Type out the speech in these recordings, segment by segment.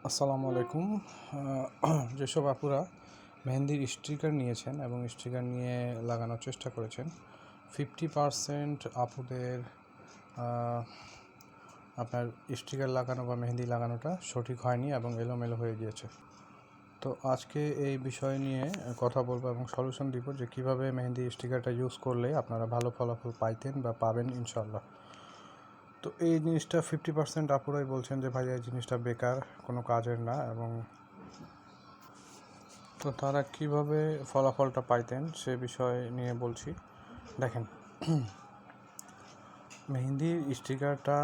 আসসালামু আলাইকুম। যেসব আপুরা মেহেন্দির স্টিকার নিয়েছেন এবং স্টিকার নিয়ে লাগানোর চেষ্টা করেছেন, 50% আপুদের আপনার স্টিকার লাগানো বা মেহেন্দি লাগানোটা সঠিক হয়নি এবং এলোমেলো হয়ে গিয়েছে। তো আজকে এই বিষয় নিয়ে কথা বলবো এবং সলিউশন দিব যে কীভাবে মেহেন্দি স্টিকারটা ইউজ করলে আপনারা ভালো ফলাফল পাইতেন বা পাবেন ইনশাল্লাহ। তো এই জিনিসটা 50% আপুরাই বলছেন যে ভাই এই জিনিসটা বেকার, কোনো কাজের না। এবং তো তারা কিভাবে ফলাফলটা পাইতেন সে বিষয় নিয়ে বলছি। দেখেন, মেহেন্দির স্টিকারটা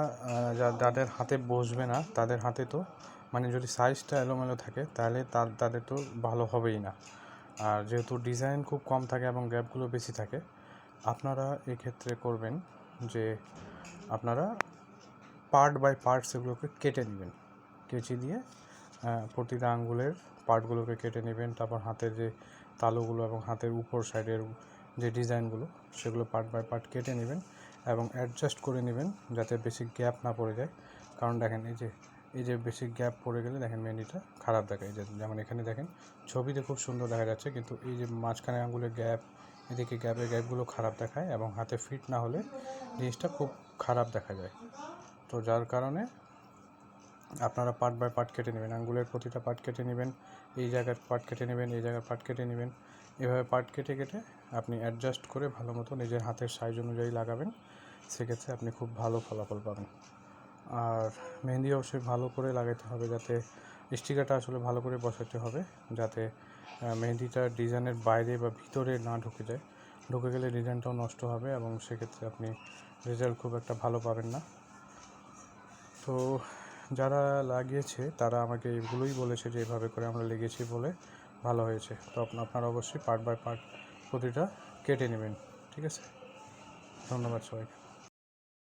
যাদের হাতে বসবে না তাদের হাতে তো যদি সাইজটা এলোমেলো থাকে তাহলে তাদের তো ভালো হবেই না। আর যেহেতু ডিজাইন খুব কম থাকে এবং গ্যাপগুলো বেশি থাকে, আপনারা এক্ষেত্রে করবেন যে আপনারা পার্ট বাই পার্ট সেগুলোকে কেটে নেবেন। কেচি দিয়ে প্রতিটা আঙ্গুলের পার্টগুলোকে কেটে নেবেন। তারপর হাতের যে তালুগুলো এবং হাতের উপর সাইডের যে ডিজাইনগুলো সেগুলো পার্ট বাই পার্ট কেটে নেবেন এবং অ্যাডজাস্ট করে নেবেন যাতে বেশি গ্যাপ না পড়ে যায়। কারণ দেখেন, এই যে বেশি গ্যাপ পড়ে গেলে দেখেন মেহেন্দিটা খারাপ দেখায়। যেমন এখানে দেখেন ছবিতে খুব সুন্দর দেখা যাচ্ছে, কিন্তু এই যে মাঝখানে আঙ্গুলের গ্যাপ, এদিকে গ্যাপগুলো খারাপ দেখায় এবং হাতে ফিট না হলে জিনিসটা খুব খারাপ দেখা যায়। তো যার কারণে আপনারা পার্ট বাই পার্ট কেটে নেবেন। আঙ্গুলের প্রতিটা পার্ট কেটে নেবেন, এই জায়গার পার্ট কেটে নেবেন, এই জায়গার পার্ট কেটে নেবেন। এভাবে পার্ট কেটে কেটে আপনি অ্যাডজাস্ট করে ভালো মতো নিজের হাতের সাইজ অনুযায়ী লাগাবেন। সেক্ষেত্রে আপনি খুব ভালো ফলাফল পাবেন। আর মেহেন্দি অবশ্যই ভালো করে লাগাতে হবে, যাতে স্টিকারটা আসলে ভালো করে বসাতে হবে, যাতে মেহেন্দিটা ডিজাইনের বাইরে বা ভিতরে না ঢুকে যায়। ঢুকে গেলে ডিজাইনটাও নষ্ট হবে এবং সেক্ষেত্রে আপনি রেজাল্ট খুব একটা ভালো পাবেন না। তো যারা লাগিয়েছে তারা আমাকে এগুলোই বলেছে যে এভাবে করে আমরা লেগেছি বলে ভালো হয়েছে। তো আপনারা অবশ্যই পার্ট বাই পার্ট প্রতিটা কেটে নেবেন। ঠিক আছে, ধন্যবাদ সবাইকে।